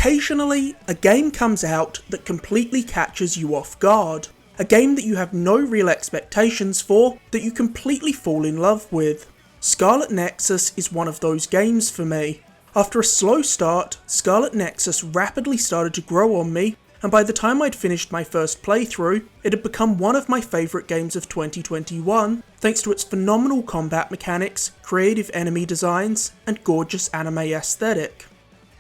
Occasionally, a game comes out that completely catches you off guard. A game that you have no real expectations for, that you completely fall in love with. Scarlet Nexus is one of those games for me. After a slow start, Scarlet Nexus rapidly started to grow on me, and by the time I'd finished my first playthrough, it had become one of my favourite games of 2021, thanks to its phenomenal combat mechanics, creative enemy designs, and gorgeous anime aesthetic.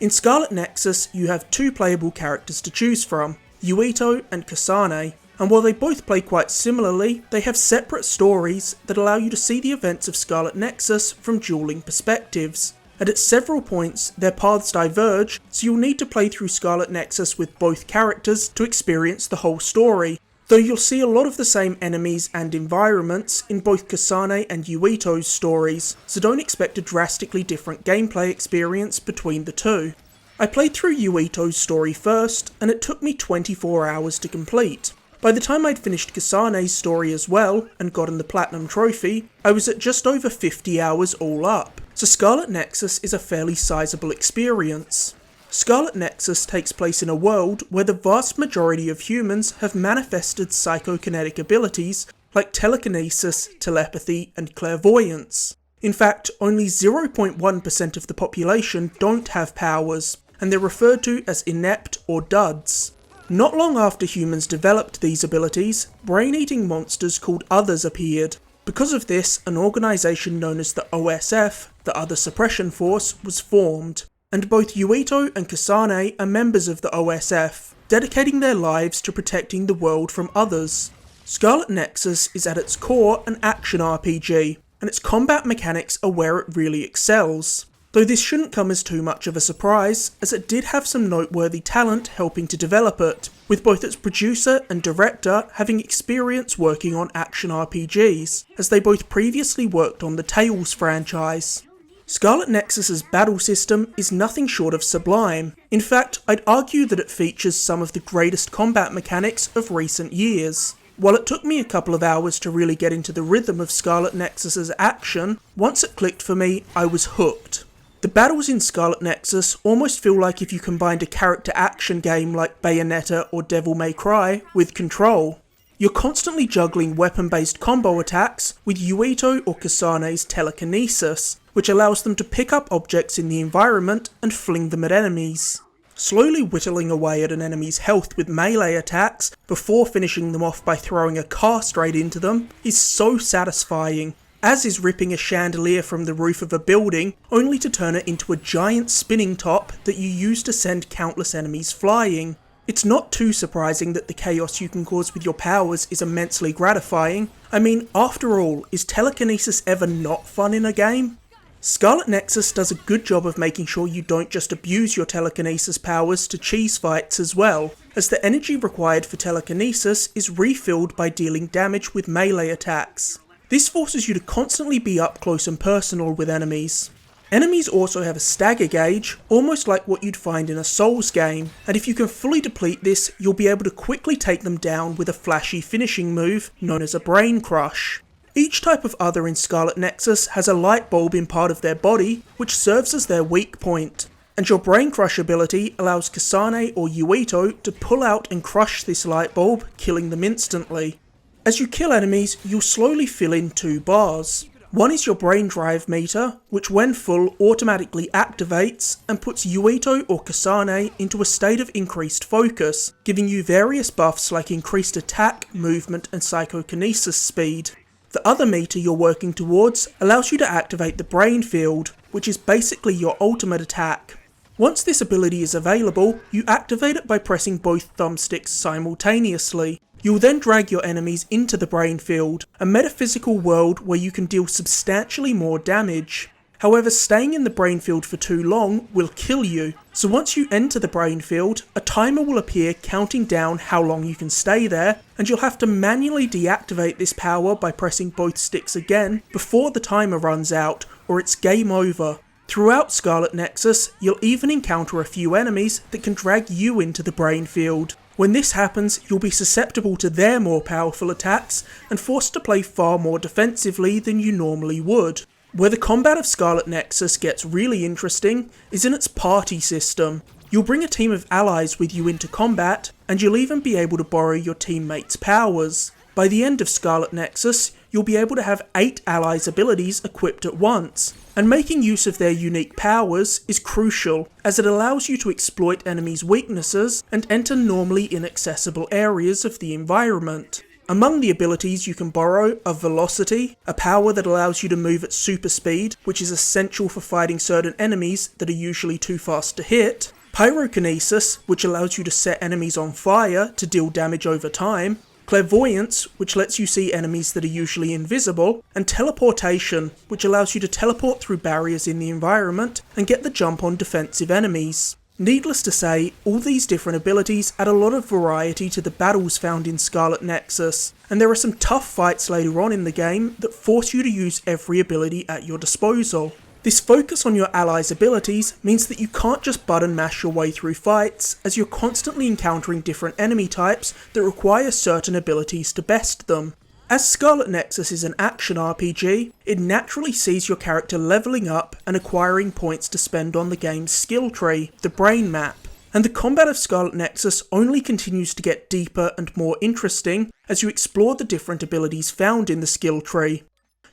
In Scarlet Nexus, you have two playable characters to choose from, Yuito and Kasane, and while they both play quite similarly, they have separate stories that allow you to see the events of Scarlet Nexus from dueling perspectives. And at several points, their paths diverge, so you'll need to play through Scarlet Nexus with both characters to experience the whole story. Though you'll see a lot of the same enemies and environments in both Kasane and Yuito's stories, so don't expect a drastically different gameplay experience between the two. I played through Yuito's story first, and it took me 24 hours to complete. By the time I'd finished Kasane's story as well, and gotten the Platinum Trophy, I was at just over 50 hours all up, so Scarlet Nexus is a fairly sizable experience. Scarlet Nexus takes place in a world where the vast majority of humans have manifested psychokinetic abilities like telekinesis, telepathy, and clairvoyance. In fact, only 0.1% of the population don't have powers, and they're referred to as inept or duds. Not long after humans developed these abilities, brain-eating monsters called Others appeared. Because of this, an organisation known as the OSF, the Other Suppression Force, was formed. And both Yuito and Kasane are members of the OSF, dedicating their lives to protecting the world from others. Scarlet Nexus is at its core an action RPG, and its combat mechanics are where it really excels. Though this shouldn't come as too much of a surprise, as it did have some noteworthy talent helping to develop it, with both its producer and director having experience working on action RPGs, as they both previously worked on the Tales franchise. Scarlet Nexus's battle system is nothing short of sublime. In fact, I'd argue that it features some of the greatest combat mechanics of recent years. While it took me a couple of hours to really get into the rhythm of Scarlet Nexus's action, once it clicked for me, I was hooked. The battles in Scarlet Nexus almost feel like if you combined a character action game like Bayonetta or Devil May Cry with Control. You're constantly juggling weapon-based combo attacks with Yuito or Kasane's telekinesis, which allows them to pick up objects in the environment and fling them at enemies. Slowly whittling away at an enemy's health with melee attacks before finishing them off by throwing a car straight into them is so satisfying, as is ripping a chandelier from the roof of a building only to turn it into a giant spinning top that you use to send countless enemies flying. It's not too surprising that the chaos you can cause with your powers is immensely gratifying. I mean, after all, is telekinesis ever not fun in a game? Scarlet Nexus does a good job of making sure you don't just abuse your telekinesis powers to cheese fights as well, as the energy required for telekinesis is refilled by dealing damage with melee attacks. This forces you to constantly be up close and personal with enemies. Enemies also have a stagger gauge, almost like what you'd find in a Souls game, and if you can fully deplete this, you'll be able to quickly take them down with a flashy finishing move known as a Brain Crush. Each type of Other in Scarlet Nexus has a light bulb in part of their body, which serves as their weak point, and your Brain Crush ability allows Kasane or Yuito to pull out and crush this light bulb, killing them instantly. As you kill enemies, you'll slowly fill in two bars. One is your brain drive meter, which when full automatically activates and puts Yuito or Kasane into a state of increased focus, giving you various buffs like increased attack, movement and psychokinesis speed. The other meter you're working towards allows you to activate the brain field, which is basically your ultimate attack. Once this ability is available, you activate it by pressing both thumbsticks simultaneously. You'll then drag your enemies into the brain field, a metaphysical world where you can deal substantially more damage. However, staying in the brain field for too long will kill you, so once you enter the brain field, a timer will appear counting down how long you can stay there, and you'll have to manually deactivate this power by pressing both sticks again before the timer runs out, or it's game over. Throughout Scarlet Nexus, you'll even encounter a few enemies that can drag you into the brain field. When this happens, you'll be susceptible to their more powerful attacks and forced to play far more defensively than you normally would. Where the combat of Scarlet Nexus gets really interesting is in its party system. You'll bring a team of allies with you into combat, and you'll even be able to borrow your teammates' powers. By the end of Scarlet Nexus, you'll be able to have 8 allies' abilities equipped at once, and making use of their unique powers is crucial, as it allows you to exploit enemies' weaknesses and enter normally inaccessible areas of the environment. Among the abilities you can borrow are Velocity, a power that allows you to move at super speed, which is essential for fighting certain enemies that are usually too fast to hit, Pyrokinesis, which allows you to set enemies on fire to deal damage over time, Clairvoyance, which lets you see enemies that are usually invisible, and Teleportation, which allows you to teleport through barriers in the environment and get the jump on defensive enemies. Needless to say, all these different abilities add a lot of variety to the battles found in Scarlet Nexus, and there are some tough fights later on in the game that force you to use every ability at your disposal. This focus on your allies' abilities means that you can't just button mash your way through fights, as you're constantly encountering different enemy types that require certain abilities to best them. As Scarlet Nexus is an action RPG, it naturally sees your character leveling up and acquiring points to spend on the game's skill tree, the brain map. And the combat of Scarlet Nexus only continues to get deeper and more interesting as you explore the different abilities found in the skill tree.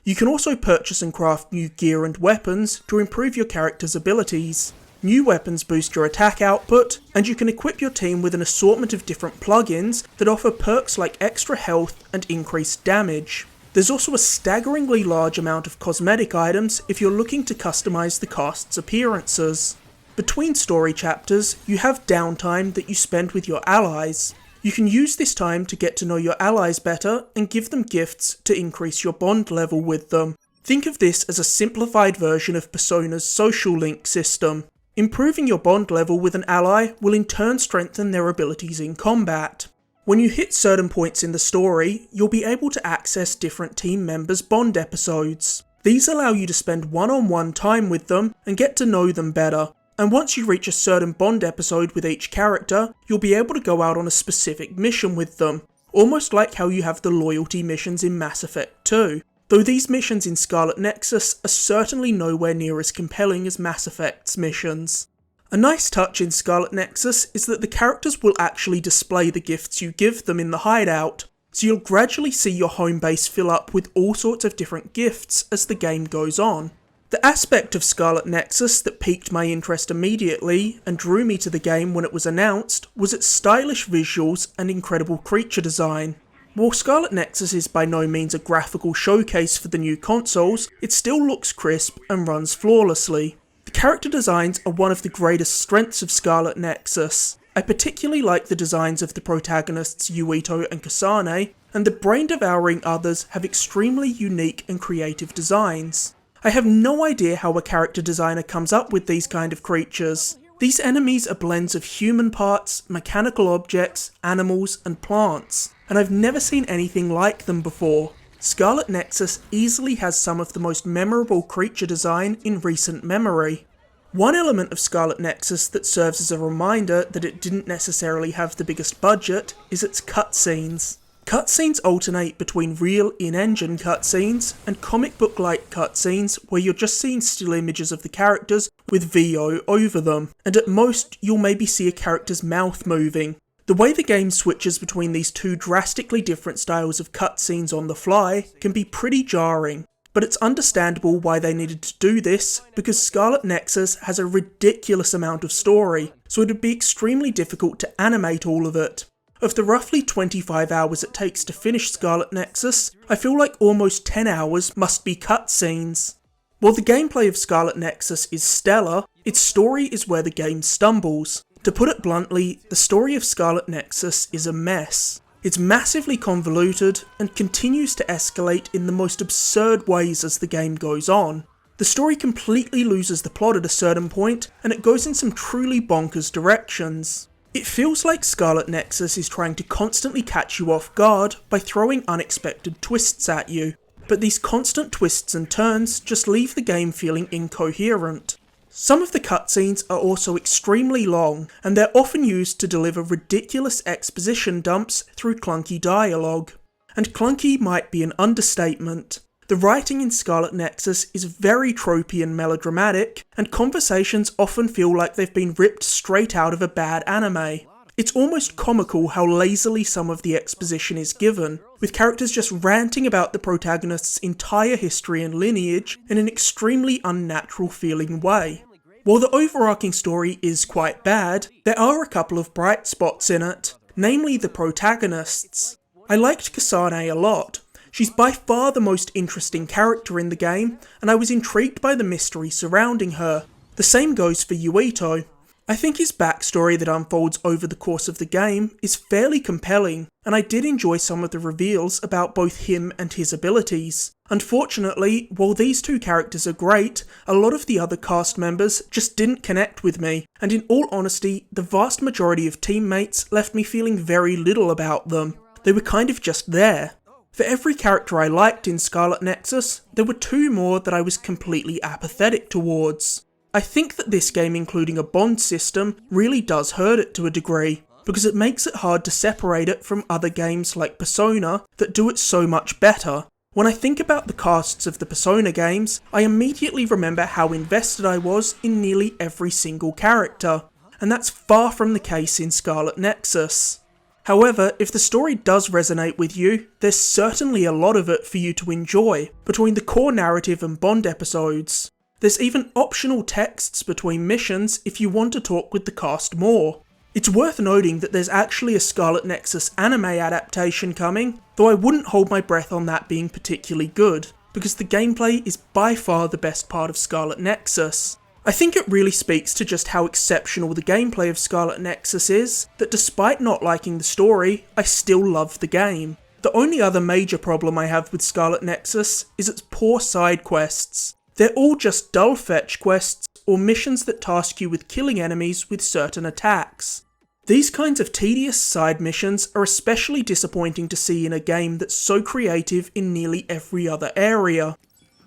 You can also purchase and craft new gear and weapons to improve your character's abilities. New weapons boost your attack output, and you can equip your team with an assortment of different plugins that offer perks like extra health and increased damage. There's also a staggeringly large amount of cosmetic items if you're looking to customize the cast's appearances. Between story chapters, you have downtime that you spend with your allies. You can use this time to get to know your allies better and give them gifts to increase your bond level with them. Think of this as a simplified version of Persona's social link system. Improving your bond level with an ally will in turn strengthen their abilities in combat. When you hit certain points in the story, you'll be able to access different team members' bond episodes. These allow you to spend one-on-one time with them and get to know them better. And once you reach a certain bond episode with each character, you'll be able to go out on a specific mission with them, almost like how you have the loyalty missions in Mass Effect 2, though these missions in Scarlet Nexus are certainly nowhere near as compelling as Mass Effect's missions. A nice touch in Scarlet Nexus is that the characters will actually display the gifts you give them in the hideout, so you'll gradually see your home base fill up with all sorts of different gifts as the game goes on. The aspect of Scarlet Nexus that piqued my interest immediately and drew me to the game when it was announced was its stylish visuals and incredible creature design. While Scarlet Nexus is by no means a graphical showcase for the new consoles, it still looks crisp and runs flawlessly. The character designs are one of the greatest strengths of Scarlet Nexus. I particularly like the designs of the protagonists Yuito and Kasane, and the brain-devouring others have extremely unique and creative designs. I have no idea how a character designer comes up with these kind of creatures. These enemies are blends of human parts, mechanical objects, animals, and plants, and I've never seen anything like them before. Scarlet Nexus easily has some of the most memorable creature design in recent memory. One element of Scarlet Nexus that serves as a reminder that it didn't necessarily have the biggest budget is its cutscenes. Cutscenes alternate between real in-engine cutscenes and comic book-like cutscenes where you're just seeing still images of the characters with VO over them, and at most you'll maybe see a character's mouth moving. The way the game switches between these two drastically different styles of cutscenes on the fly can be pretty jarring, but it's understandable why they needed to do this because Scarlet Nexus has a ridiculous amount of story, so it would be extremely difficult to animate all of it. Of the roughly 25 hours it takes to finish Scarlet Nexus, I feel like almost 10 hours must be cutscenes. While the gameplay of Scarlet Nexus is stellar, its story is where the game stumbles. To put it bluntly, the story of Scarlet Nexus is a mess. It's massively convoluted and continues to escalate in the most absurd ways as the game goes on. The story completely loses the plot at a certain point, and it goes in some truly bonkers directions. It feels like Scarlet Nexus is trying to constantly catch you off guard by throwing unexpected twists at you, but these constant twists and turns just leave the game feeling incoherent. Some of the cutscenes are also extremely long, and they're often used to deliver ridiculous exposition dumps through clunky dialogue. And clunky might be an understatement. The writing in Scarlet Nexus is very tropey and melodramatic, and conversations often feel like they've been ripped straight out of a bad anime. It's almost comical how lazily some of the exposition is given, with characters just ranting about the protagonist's entire history and lineage in an extremely unnatural feeling way. While the overarching story is quite bad, there are a couple of bright spots in it, namely the protagonists. I liked Kasane a lot. She's by far the most interesting character in the game, and I was intrigued by the mystery surrounding her. The same goes for Yuito. I think his backstory that unfolds over the course of the game is fairly compelling, and I did enjoy some of the reveals about both him and his abilities. Unfortunately, while these two characters are great, a lot of the other cast members just didn't connect with me, and in all honesty, the vast majority of teammates left me feeling very little about them. They were kind of just there. For every character I liked in Scarlet Nexus, there were two more that I was completely apathetic towards. I think that this game including a bond system really does hurt it to a degree, because it makes it hard to separate it from other games like Persona that do it so much better. When I think about the casts of the Persona games, I immediately remember how invested I was in nearly every single character, and that's far from the case in Scarlet Nexus. However, if the story does resonate with you, there's certainly a lot of it for you to enjoy, between the core narrative and Bond episodes. There's even optional texts between missions if you want to talk with the cast more. It's worth noting that there's actually a Scarlet Nexus anime adaptation coming, though I wouldn't hold my breath on that being particularly good, because the gameplay is by far the best part of Scarlet Nexus. I think it really speaks to just how exceptional the gameplay of Scarlet Nexus is, that despite not liking the story, I still love the game. The only other major problem I have with Scarlet Nexus is its poor side quests. They're all just dull fetch quests, or missions that task you with killing enemies with certain attacks. These kinds of tedious side missions are especially disappointing to see in a game that's so creative in nearly every other area.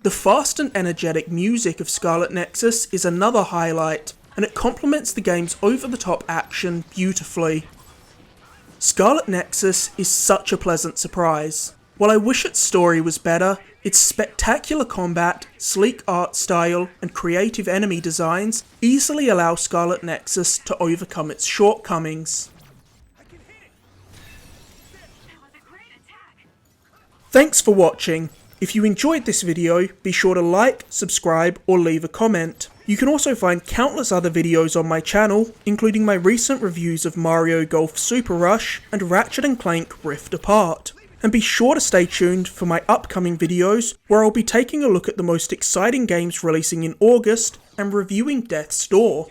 The fast and energetic music of Scarlet Nexus is another highlight, and it complements the game's over-the-top action beautifully. Scarlet Nexus is such a pleasant surprise. While I wish its story was better, its spectacular combat, sleek art style, and creative enemy designs easily allow Scarlet Nexus to overcome its shortcomings. Thanks for watching. If you enjoyed this video, be sure to like, subscribe, or leave a comment. You can also find countless other videos on my channel, including my recent reviews of Mario Golf Super Rush and Ratchet and Clank Rift Apart. And be sure to stay tuned for my upcoming videos, where I'll be taking a look at the most exciting games releasing in August and reviewing Death's Door.